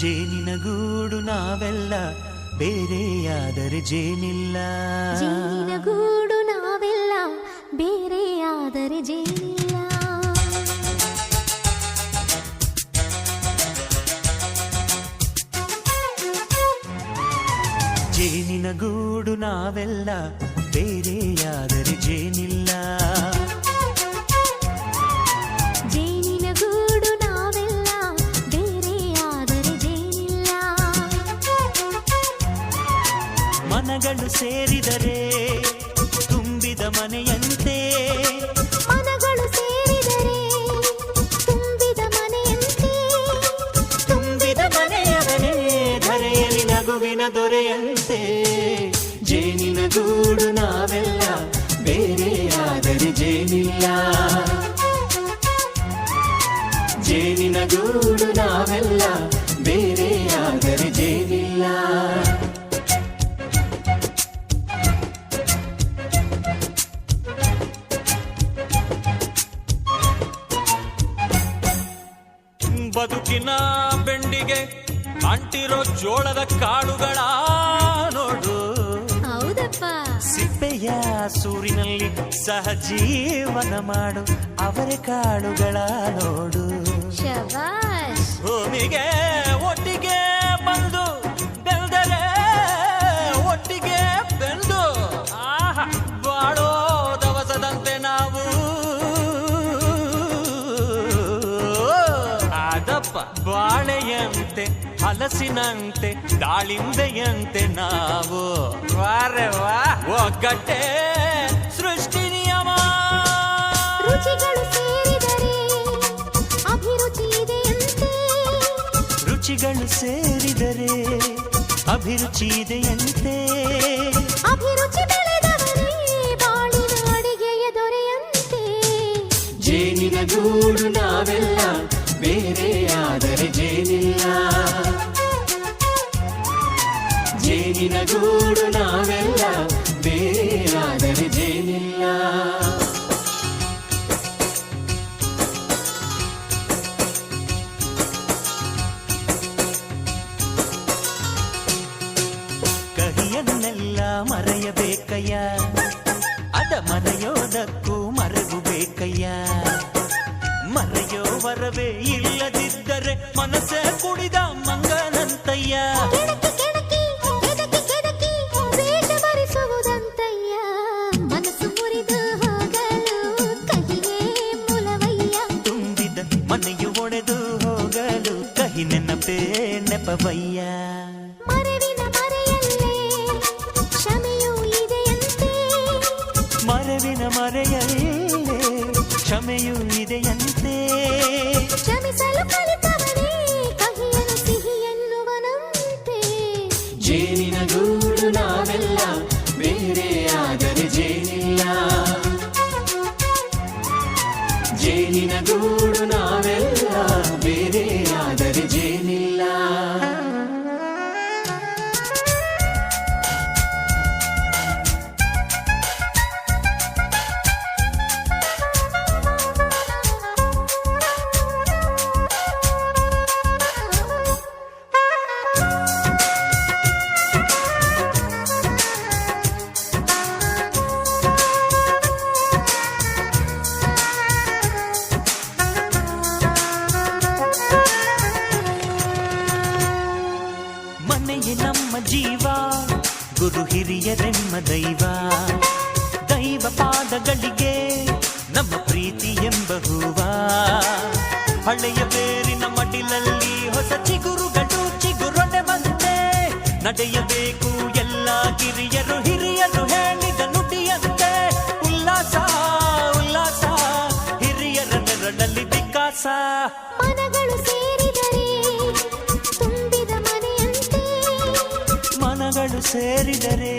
ಜೇನಿನ ಗೂಡು ನಾವೆಲ್ಲ ಬೇರೆಯಾದರೆ ಜೇನಿಲ್ಲ. ಜೇನಿನ ಗೂಡು ನಾವೆಲ್ಲ ಬೇರೆಯಾದರೆ ಜೇನಿಲ್ಲ. ಜೇನಿನ ಗೂಡು ನಾವೆಲ್ಲ ಬೇರೆಯಾದರೆ ಜೇನಿಲ್ಲ. ಜೇನಿನ ಗೂಡು ನಾವೆಲ್ಲ ಬೇರೆಯಾದರೆ ಜೇನಿಲ್ಲ. ಮನಗಳು ಸೇರಿದರೆ ತುಂಬಿದ ಮನೆಯಂತೆ. ಮನಗಳು ಸೇರಿದರೆ ತುಂಬಿದ ಮನೆಯಂತೆ. ತುಂಬಿದ ಮನೆಯವನೇ ಧರೆಯಲ್ಲಿ ನಗುವಿನ ದೊರೆಯಂತೆ. ಜೇನಿನ ಗೂಡು ನಾವೆಲ್ಲ ಬೇರೆಯಾದರೆ ಜೇನಿಲ್ಲ. ಜೇನಿನ ಗೂಡು ನಾವೆಲ್ಲ ಬೇರೆಯಾದರೆ ಜೇನಿಲ್ಲ. ಬದುಕಿನ ಬೆಂಡಿಗೆ ಅಂಟಿರೋ ಜೋಳದ ಕಾಳುಗಳ ನೋಡು. ಹೌದಪ್ಪ. ಸಿಪ್ಪೆಯ ಸೂರಿನಲ್ಲಿ ಸಹಜೀವನ ಮಾಡು ಅವರೆ ಕಾಳುಗಳ ನೋಡು. ಶಬಾಷ್. ಭೂಮಿಗೆ ಒಟ್ಟಿಗೆ ಬಂದು ಬೆಳೆದರೆ ಒಟ್ಟಿಗೆ ಬೆಳೆದು ಬಾಳೋ ದವಸದಂತೆ ನಾವು. ಅದಪ್ಪ ಬಾಳೆಯಂತೆ ಹಲಸಿನಂತೆ ದಾಳಿಂಬೆಯಂತೆ ನಾವು. ವಾರೆ ವಾ ಒಗ್ಗಟ್ಟೆ ಸೃಷ್ಟಿ ನಿಯಮ. ರುಚಿಗಳು ಸೇರಿದರೆ ಅಭಿರುಚಿ ಇದೆಯಂತೆ. ರುಚಿಗಳು ಸೇರಿದರೆ ಅಭಿರುಚಿ ಇದೆಯಂತೆ. ಅಭಿರುಚಿ ಬೆಳೆದವನೇ ಬಾಳಿನ ಅಡಿಗೆಯ ದೊರೆಯಂತೆ. ಜೇನಿನ ಗೂಡು ನಾವೆಲ್ಲ ಬೇರೆಯಾದರೆ ಜೇನಿಲ್ಲ. ಜೇನಿನ ಗೂಡು ನಾವೆಲ್ಲ ಬೇರೆಯಾದರೆ ಜೇನಿಲ್ಲ. ಕಹಿಯನ್ನೆಲ್ಲ ಮರೆಯಬೇಕಯ್ಯ, ಅದ ಮರೆಯೋದಕ್ಕೂ ಮರೆವು ಬೇಕಯ್ಯ. ಮರೆಯೋ ವರವೇ ಇಲ್ಲದಿದ್ದರೆ ಮನಸ್ಸೇ ಕುಡಿದ ಮಂಗನಂತಯ್ಯ. ಕೆಣಕಿ ಕೆಣಕಿ ಕೆದಕಿ ಕೆದಕಿ ವೇಷ ಭರಿಸುವುದಂತಯ್ಯ. ಮನಸ್ಸು ಮುರಿದು ಹೋಗಲು ಕಹಿಯೇ ಮೂಲವಯ್ಯ. ತುಂಬಿದ ಮನೆಯು ಒಡೆದು ಹೋಗಲು ಕಹಿ ನೆನಪೇ ನೆಪವಯ್ಯ. ಮರೆವಿನ ಮರೆಯಲ್ಲೇ ಕ್ಷಮೆಯೂ ಇದೆಯಂತೆ. ಮರೆವಿನ ಮರೆಯಲ್ಲೇ ಕ್ಷಮೆಯೂ ಇದೆಯಂತೆ. ಕ್ಷಮಿಸಲು ಕಲಿತವನೇ ಕಹಿಯನು ಸಿಹಿ ಎನ್ನುವನಂತೆ. ಜೇನಿನ ಗೂಡು ನಾವೆಲ್ಲ ಬೇರೆಯಾದರೆ ಜೇನಿಲ್ಲ. ಜೇನಿನ ಗೂಡು ನಾವೆಲ್ಲ ಬೇರೆಯಾದರೆ ಜೇನಿಲ್ಲ. ಮನೆಯೇ ನಮ್ಮ ಜೀವ, ಗುರು ಹಿರಿಯರೆಮ್ಮ ದೈವ. ದೈವ ಪಾದಗಳಿಗೆ ನಮ್ಮ ಪ್ರೀತಿ ಎಂಬ ಹೂವ. ಹಳೆಯ ಬೇರಿನ ಮಡಿಲಲ್ಲಿ ಹೊಸ ಚಿಗುರುಗಳು ಚಿಗುರೊಡೆ ಬಂತೆ. ನಡೆಯಬೇಕು ಎಲ್ಲ ಕಿರಿಯರು ಹಿರಿಯರು ಹೇಳಿದ ನುಡಿಯಂತೆ. ಉಲ್ಲಾಸ ಉಲ್ಲಾಸ ಹಿರಿಯರ ನೆರಳಲ್ಲಿ ವಿಕಾಸ. ಮನಗಳು ಸೇರಿದರೆ ತುಂಬಿದ ಮನೆಯಂತೆ. ಮನಗಳು ಸೇರಿದರೆ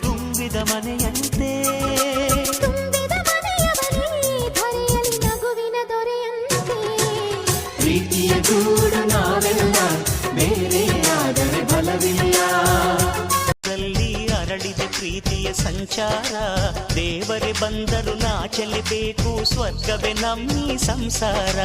ತುಂಬಿದ ಮನೆಯಂತೆ. ತುಂಬಿದ ಮನೆಯವನೇ ಧರೆಯಲ್ಲಿ ನಗುವಿನ ದೊರೆಯಂತೆ. ಪ್ರೀತಿಯ ಗೂಡು ನಾವೆಲ್ಲ ಬೇರೆಯಾದರೆ ಬಲವಿಲ್ಲ. ಅರಳಿದ ಪ್ರೀತಿಯ ಸಂಚಾರ. ದೇವರೇ ಬಂದರು ನಾಚಲೇಬೇಕು, ಸ್ವರ್ಗವೇ ನಮ್ಮಿ ಸಂಸಾರ.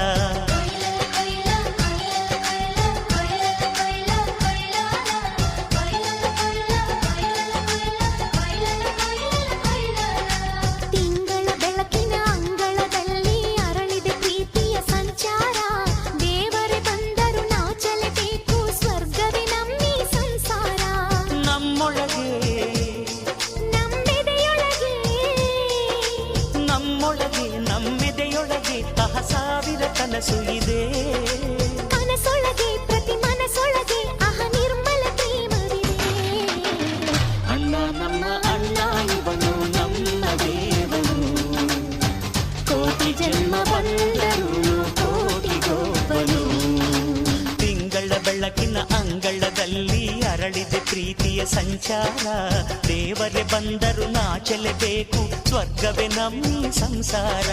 ಸಾವಿರ ಕನಸು ಇದೆ. ಕನಸೊಳಗೆ ಪ್ರತಿ ಮನಸೊಳಗೆ ಅಹ ನಿರ್ಮಲ ಪ್ರೇಮವಿದೆ. ಅಣ್ಣ ನಮ್ಮ ಅಣ್ಣ ಇವನು ನಮ್ಮ ದೇವನು, ಕೋಟಿ ಜನ್ಮ ಬಂದರು ಕೋಟಿಗೊಬ್ಬನು. ತಿಂಗಳ ಬೆಳಕಿನ ಅಂಗಳದಲ್ಲಿ ಅರಳಿದೆ ಪ್ರೀತಿಯ ಸಂಚಾರ, ದೇವರೇ ಬಂದರು ನಾಚಲೇಬೇಕು, ಸ್ವರ್ಗವೇ ನಮ್ಮ ಸಂಸಾರ.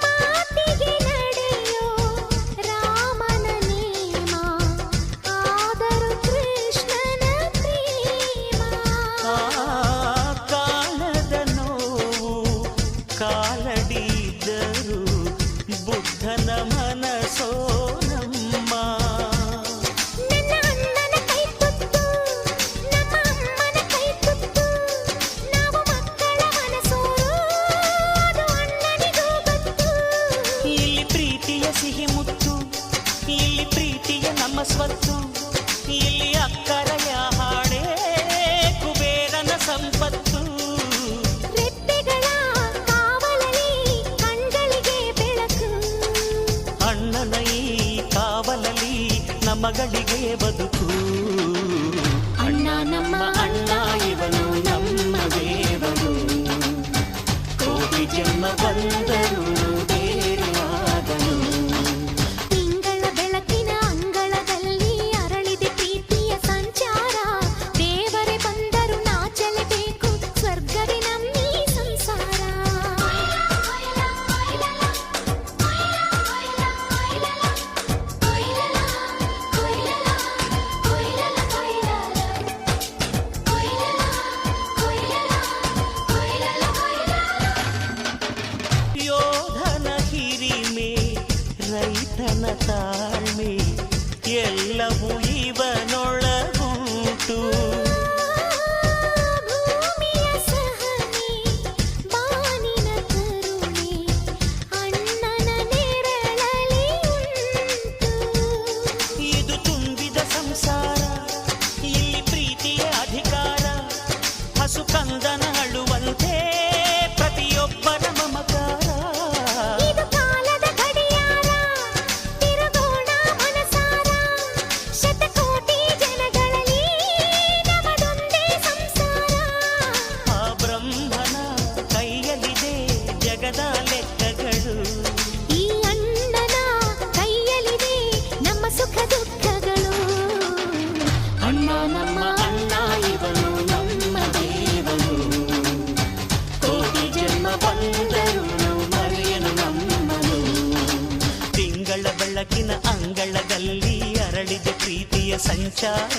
ಮಾತಿಗೆ ನಡೆಯೋ ರಾಮನ ನೇಮ, ಆದರೂ ಕೃಷ್ಣನ ಪ್ರೇಮ. ಕಾಲದ ನೋವು ಕಾಲಡಿದ್ದರು ಬುದ್ಧನ ಮನಸೋ ನಮ್ಮ. ನನ್ನ ಅಣ್ಣನ ಕೈ ತುತ್ತು, ನಮ್ಮ ಅಮ್ಮನ ಕೈ ತುತ್ತು, ನಾವು ಮಕ್ಕಳ ಮನಸೋರು, ಅದು ಅಣ್ಣನಿಗೂ ಗೊತ್ತು. ಇಲ್ಲಿ ಪ್ರೀತಿಯ ಸಿಹಿ ಮುತ್ತು, ಇಲ್ಲಿ ಪ್ರೀತಿಯ ನಮ್ಮ ಸ್ವತ್ತು, ಇಲ್ಲಿ ಅಕ್ಕರೆಯ ಹಾಡೇ ಕುಬೇರನ ಸಂಪತ್ತು. ರೆಪ್ಪೆಗಳ ಕಾವಲಲ್ಲಿ ಕಣ್ಗಳಿಗೆ ಬೆಳಕು, ಅಣ್ಣನ ಈ ಕಾವಲಲ್ಲಿ ನಮಗಳಿಗೆ ಬದುಕು. ಅಣ್ಣ ನಮ್ಮ ಅಣ್ಣ ಇವನು ನಮ್ಮ ದೇವನು, ಕೋಟಿ ಜನ್ಮ ಬಂದರು ಬೇರೆಯಾದನು. ತಿಂಗಳ ಬೆಳಕಿನ ಅಂಗಳದಲ್ಲಿ ಅರಳಿದೆ ಪ್ರೀತಿಯ ಸಂಚಾರ, ದೇವರೇ ಬಂದರು ನಾಚಲೇಬೇಕು, ಸ್ವರ್ಗವೇ ನಮ್ಮೀ ಸಂಸಾರ. ಯೋಧನ ಹಿರಿಮೆ ರೈತನ ತಾಳ್ಮೆ ಎಲ್ಲವೂ ಇವನೊಳಗುಂಟು. ಭೂಮಿಯ ಸಹನೆ ಬಾನಿನ ಕರುಣೆ ಅಣ್ಣನ ನೆರಳಲ್ಲಿ ಉಂಟು. ಇದು ತುಂಬಿದ ಸಂಸಾರ, ಇಲ್ಲಿ ಪ್ರೀತಿಯ ಅಧಿಕಾರ, ಹಸು ಕಂದನ ಅಳುವಂತೆ ಪ್ರತಿಯೊಬ್ಬರ ಮಮಕಾರ. ಇದು ಕಾಲದ ಗಡಿಯಾರ, ತಿರುಗೋಣ ಮನಸಾರ, ಶತಕೋಟಿ ಜನಗಳಲ್ಲಿ ನಮದೊಂದೇ ಸಂಸಾರ. ಆ ಬ್ರಹ್ಮನ ಕೈಯಲ್ಲಿದೆ ಜಗದ ಲೆಕ್ಕಗಳು, ಈ ಅಣ್ಣನ ಕೈಯಲ್ಲಿದೆ ನಮ್ಮ ಸುಖ ದುಃಖಗಳು. ಅಣ್ಣ ನಮ್ಮ ಅಣ್ಣ ಇವನು ನಮ್ಮ ದೇವನು, ಕೋಟಿ ಜನ್ಮ ಬಂದರು ಮರೆಯನು ನಮ್ಮನು. ತಿಂಗಳ ಬೆಳಕಿನ ಅಂಗಳದಲ್ಲಿ ಅರಳಿದೆ ಪ್ರೀತಿಯ ಸಂಚಾರ,